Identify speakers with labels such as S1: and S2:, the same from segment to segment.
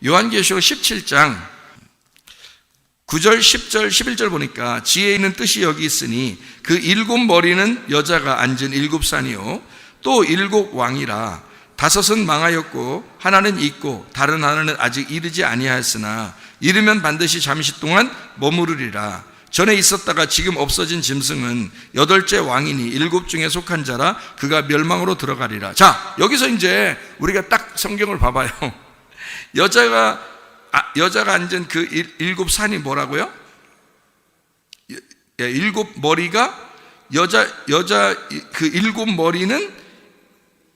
S1: 요한계시록 17장 9절, 10절, 11절 보니까 지혜 있는 뜻이 여기 있으니 그 7머리는 여자가 앉은 7산이요 또 7왕이라 5은 망하였고 하나는 있고 다른 하나는 아직 이르지 아니하였으나 이르면 반드시 잠시 동안 머무르리라. 전에 있었다가 지금 없어진 짐승은 8째 왕이니 7 중에 속한 자라 그가 멸망으로 들어가리라. 자, 여기서 이제 우리가 딱 성경을 봐봐요. 여자가 앉은 그 7산이 뭐라고요? 7머리가 그 7머리는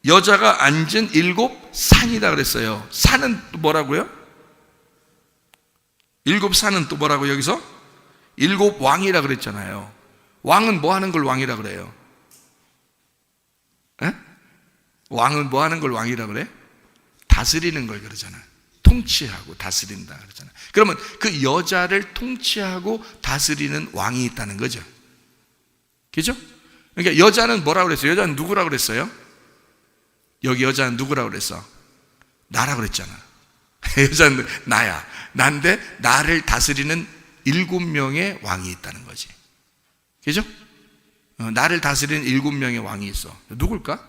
S1: 여자가 앉은 7산이다 그랬어요. 산은 또 뭐라고요? 7산은 또 뭐라고 여기서? 7왕이라 그랬잖아요. 왕은 뭐 하는 걸 왕이라 그래요? 에? 왕은 뭐 하는 걸 왕이라 그래? 다스리는 걸 그러잖아요. 통치하고 다스린다 그러잖아요. 그러면 그 여자를 통치하고 다스리는 왕이 있다는 거죠. 그죠? 그러니까 여자는 뭐라고 그랬어요? 여자는 누구라고 그랬어요? 여기 여자는 누구라고 그랬어? 나라고 그랬잖아. 여자는 나야. 난데 나를 다스리는 7명의 왕이 있다는 거지. 그죠? 나를 다스리는 7명의 왕이 있어. 누굴까?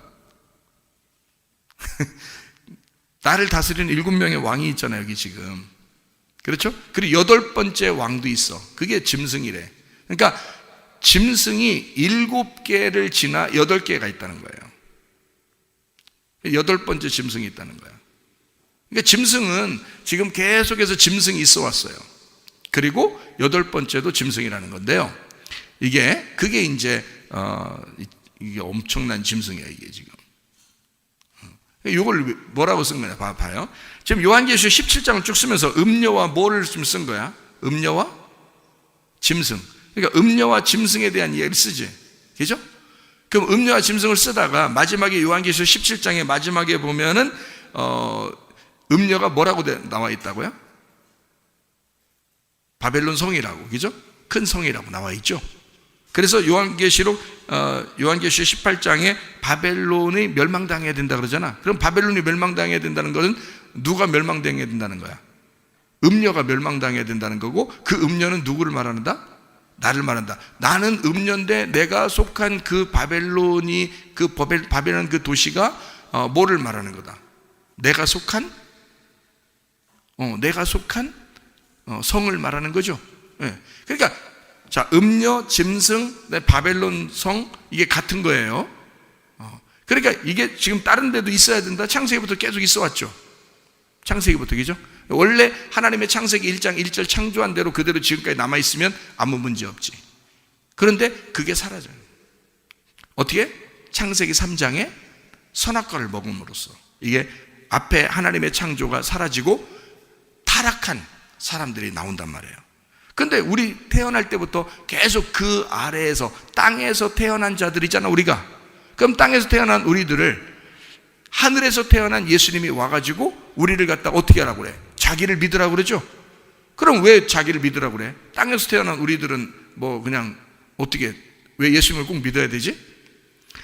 S1: 나를 다스리는 7명의 왕이 있잖아요, 여기 지금. 그렇죠? 그리고 8번째 왕도 있어. 그게 짐승이래. 그러니까 짐승이 7개를 지나 8개가 있다는 거예요. 8번째 짐승이 있다는 거야. 그러니까 짐승은 지금 계속해서 짐승이 있어 왔어요. 그리고 8번째도 짐승이라는 건데요. 그게 이제 이게 엄청난 짐승이에요, 이게 지금. 이걸 뭐라고 쓴 거냐 봐요. 지금 요한계시록 17장을 쭉 쓰면서 음녀와 뭐를 좀 쓴 거야? 음녀와 짐승. 그러니까 음녀와 짐승에 대한 이야기를 쓰지. 그죠? 그럼 음녀와 짐승을 쓰다가 마지막에 요한계시록 17장의 마지막에 보면은 음녀가 뭐라고 나와 있다고요? 바벨론 성이라고, 그죠? 큰 성이라고 나와 있죠. 그래서 요한계시록 18장에 바벨론이 멸망당해야 된다 그러잖아. 그럼 바벨론이 멸망당해야 된다는 것은 누가 멸망당해야 된다는 거야? 음녀가 멸망당해야 된다는 거고, 그 음녀는 누구를 말한다? 나를 말한다. 나는 음녀인데 내가 속한 그 바벨론이 바벨론 그 도시가 뭐를 말하는 거다? 내가 속한 성을 말하는 거죠. 네. 그러니까 자, 음녀, 짐승, 바벨론 성, 이게 같은 거예요. 그러니까 이게 지금 다른 데도 있어야 된다. 창세기부터 계속 있어 왔죠. 창세기부터, 그죠? 원래 하나님의 창세기 1장 1절 창조한 대로 그대로 지금까지 남아있으면 아무 문제 없지. 그런데 그게 사라져요. 어떻게? 창세기 3장에 선악과를 먹음으로써 이게 앞에 하나님의 창조가 사라지고 타락한 사람들이 나온단 말이에요. 근데 우리 태어날 때부터 계속 그 아래에서 땅에서 태어난 자들이잖아, 우리가. 그럼 땅에서 태어난 우리들을 하늘에서 태어난 예수님이 와가지고 우리를 갖다 어떻게 하라고 그래? 자기를 믿으라고 그러죠? 그럼 왜 자기를 믿으라고 그래? 땅에서 태어난 우리들은 뭐 그냥 어떻게, 왜 예수님을 꼭 믿어야 되지?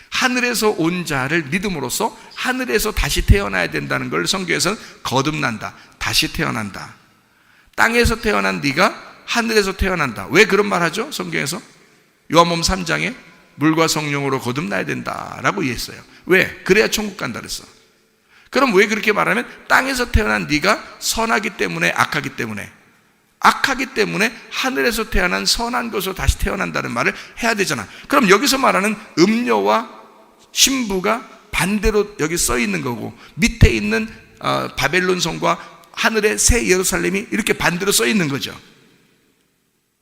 S1: 하늘에서 온 자를 믿음으로써 하늘에서 다시 태어나야 된다는 걸 성경에서는 거듭난다, 다시 태어난다. 땅에서 태어난 네가 하늘에서 태어난다. 왜 그런 말 하죠? 성경에서 요한복음 3장에 물과 성령으로 거듭나야 된다라고 얘기했어요. 왜? 그래야 천국 간다 그랬어. 그럼 왜 그렇게 말하면 땅에서 태어난 네가 선하기 때문에 악하기 때문에 하늘에서 태어난 선한 것으로 다시 태어난다는 말을 해야 되잖아. 그럼 여기서 말하는 음녀와 신부가 반대로 여기 써 있는 거고, 밑에 있는 바벨론 성과 하늘의 새 예루살렘이 이렇게 반대로 써 있는 거죠.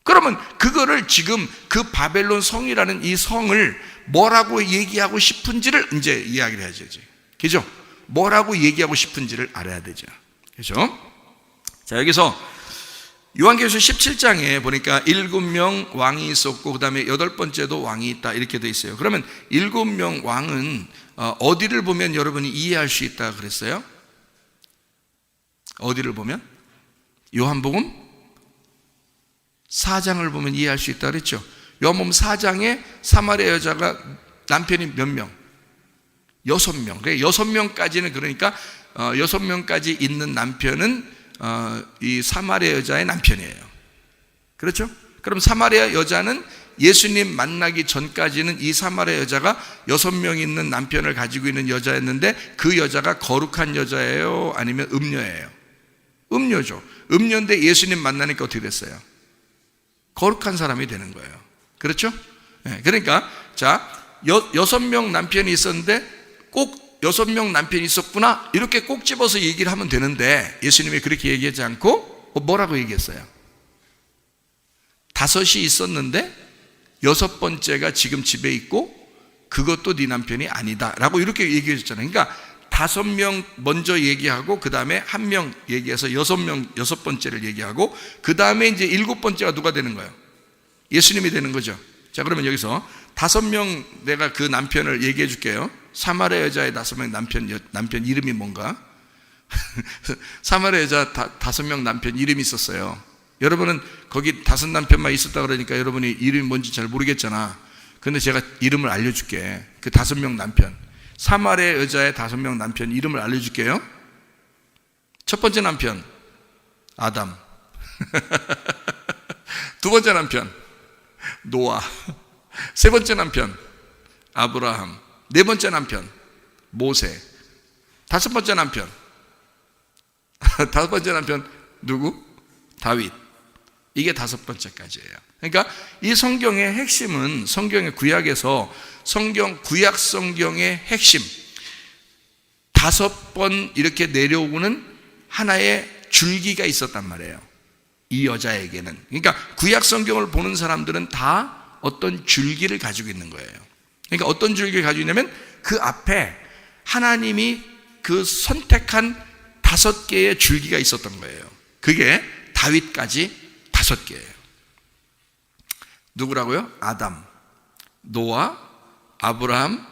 S1: 그러면 그거를 지금 그 바벨론 성이라는 이 성을 뭐라고 얘기하고 싶은지를 이제 이야기를 해야지. 그죠? 뭐라고 얘기하고 싶은지를 알아야 되죠. 그죠? 자, 여기서 요한계시록 17장에 보니까 7명 왕이 있었고, 그 다음에 8번째도 왕이 있다, 이렇게 돼 있어요. 그러면 7명 왕은 어디를 보면 여러분이 이해할 수 있다 그랬어요? 어디를 보면? 요한복음 4장을 보면 이해할 수 있다 그랬죠. 요한복음 4장에 사마리아 여자가 남편이 몇 명? 6명. 6명까지는, 그러니까 6명까지 있는 남편은 이 사마리아 여자의 남편이에요. 그렇죠? 그럼 사마리아 여자는 예수님 만나기 전까지는 이 사마리아 여자가 6명 있는 남편을 가지고 있는 여자였는데 그 여자가 거룩한 여자예요? 아니면 음녀예요? 음녀죠. 음녀인데 예수님 만나니까 어떻게 됐어요? 거룩한 사람이 되는 거예요. 그렇죠? 그러니까 자, 6명 남편이 있었는데 꼭 6명 남편이 있었구나 이렇게 꼭 집어서 얘기를 하면 되는데 예수님이 그렇게 얘기하지 않고 뭐라고 얘기했어요? 5이 있었는데 6번째가 지금 집에 있고 그것도 네 남편이 아니다 라고 이렇게 얘기해 줬잖아요. 그러니까 5명 먼저 얘기하고 그 다음에 1명 얘기해서 6번째를 얘기하고 그 다음에 이제 7번째가 누가 되는 거예요? 예수님이 되는 거죠. 자, 그러면 여기서 5명 내가 그 남편을 얘기해 줄게요. 사마리아 여자의 5명 남편 이름이 뭔가? 사마리아 여자 5명 남편 이름이 있었어요. 여러분은 거기 5 남편만 있었다 그러니까 여러분이 이름이 뭔지 잘 모르겠잖아. 근데 제가 이름을 알려줄게. 그 5명 남편, 사마리아 여자의 5명 남편 이름을 알려줄게요. 첫 번째 남편 아담, 두 번째 남편 노아, 세 번째 남편 아브라함, 네 번째 남편 모세, 다섯 번째 남편 누구? 다윗. 이게 5번째까지예요. 그러니까 이 성경의 핵심은 성경의 구약에서 구약 성경의 핵심 5번 이렇게 내려오는 하나의 줄기가 있었단 말이에요. 이 여자에게는. 그러니까 구약 성경을 보는 사람들은 다 어떤 줄기를 가지고 있는 거예요. 그러니까 어떤 줄기를 가지고 있냐면 그 앞에 하나님이 그 선택한 5개의 줄기가 있었던 거예요. 그게 다윗까지 5개예요. 누구라고요? 아담, 노아, 아브라함,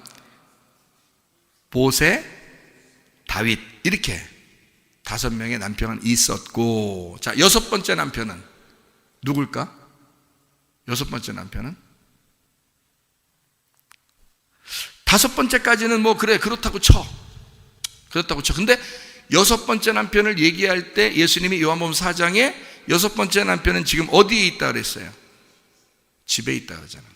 S1: 모세, 다윗 이렇게 5명의 남편은 있었고, 자, 6번째 남편은 누굴까? 6번째 남편은 5번째까지는 뭐 그래 그렇다고 쳐. 근데 6번째 남편을 얘기할 때 예수님이 요한복음 4장에 6번째 남편은 지금 어디에 있다 그랬어요? 집에 있다 그러잖아요.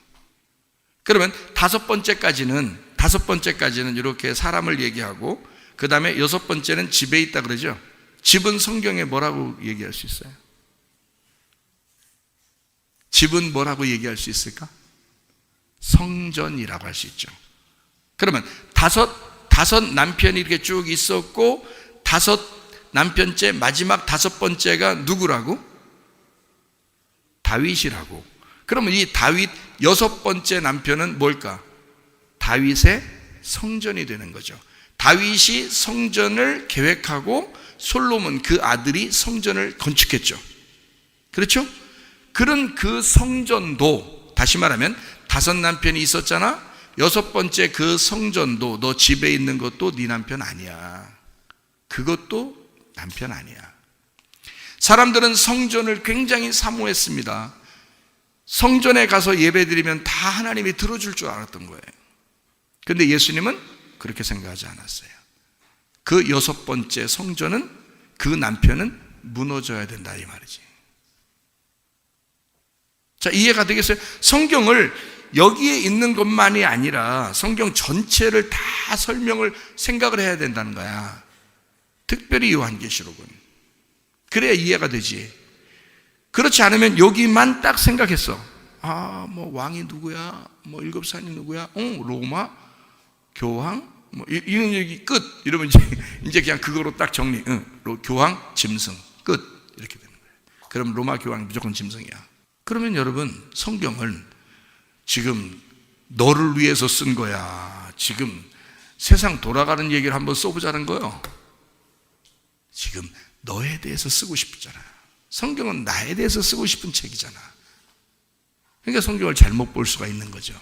S1: 그러면 5번째까지는 이렇게 사람을 얘기하고 그 다음에 6번째는 집에 있다 그러죠. 집은 성경에 뭐라고 얘기할 수 있어요? 집은 뭐라고 얘기할 수 있을까? 성전이라고 할 수 있죠. 그러면 다섯 남편이 이렇게 쭉 있었고 5남편째 마지막 5번째가 누구라고? 다윗이라고. 그러면 이 다윗 6번째 남편은 뭘까? 다윗의 성전이 되는 거죠. 다윗이 성전을 계획하고 솔로몬 그 아들이 성전을 건축했죠. 그렇죠? 그런 그 성전도 다시 말하면 5 남편이 있었잖아. 6번째 그 성전도 너 집에 있는 것도 네 남편 아니야. 그것도 남편 아니야. 사람들은 성전을 굉장히 사모했습니다. 성전에 가서 예배드리면 다 하나님이 들어줄 줄 알았던 거예요. 그런데 예수님은 그렇게 생각하지 않았어요. 그 6번째 성전은 그 남편은 무너져야 된다 이 말이지. 자, 이해가 되겠어요? 성경을 여기에 있는 것만이 아니라 성경 전체를 다 생각을 해야 된다는 거야. 특별히 요한계시록은. 그래야 이해가 되지. 그렇지 않으면 여기만 딱 생각했어. 뭐 왕이 누구야? 뭐 7산이 누구야? 로마? 교황? 뭐 이런 얘기 끝. 이러면 이제 그냥 그거로 딱 정리. 교황, 짐승. 끝. 이렇게 되는 거예요. 그럼 로마 교황 무조건 짐승이야. 그러면 여러분, 성경을 지금 너를 위해서 쓴 거야. 지금 세상 돌아가는 얘기를 한번 써보자는 거예요. 지금 너에 대해서 쓰고 싶잖아. 성경은 나에 대해서 쓰고 싶은 책이잖아. 그러니까 성경을 잘못 볼 수가 있는 거죠.